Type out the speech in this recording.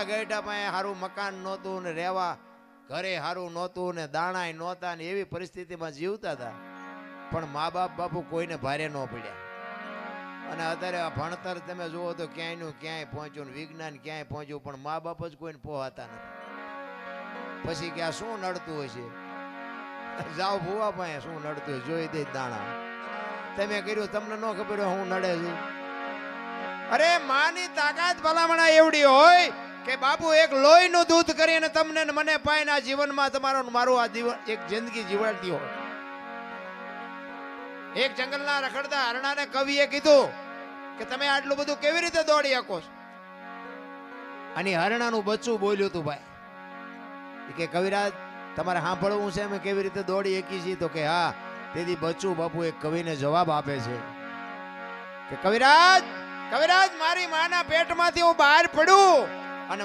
ગેટા પાસે સારું મકાન નહોતું ને રહેવા ઘરે સારું નહોતું ને દાણાય નહોતા ને એવી પરિસ્થિતિમાં જીવતા હતા, પણ મા બાપ બાપુ કોઈને ભારે ન પડ્યા. અને અત્યારે આ ભણતર તમે જુઓ તો ક્યાંયનું ક્યાંય પહોંચ્યું, વિજ્ઞાન ક્યાંય પહોંચ્યું, પણ મા બાપ જ કોઈને પહોંચતા નથી. પછી કે આ શું નડતું હશે, જાઓ ભૂવા પાસે શું નડતું હોય જોઈ દે દાણા. તમે કર્યું તમને ન ખબર હોય હું નડે છે. અરે માની તાકાત ભલામણા એવડી હોય કે બાપુ એક લોહીનું દૂધ કરીને તમને ને મને પાઈને આ જીવનમાં તમારો મારું આ જીવન એક જિંદગી જીવાડતી હોય. એક જંગલના રખડતા હરણાને કવિએ કીધું કે તમે આટલું બધું કેવી રીતે દોડી શકો છો? અને હરણાનું બચ્ચું બોલ્યું હતું ભાઈ કે કવિરાજ તમારે સાંભળવું છે અમે કેવી રીતે દોડી શકી છીએ? તો કે હા. તેથી બચ્ચું બાપુ એક કવિને જવાબ આપે છે કે કવિરાજ કવિરાજ મારી માના પેટમાંથી હું બહાર પડું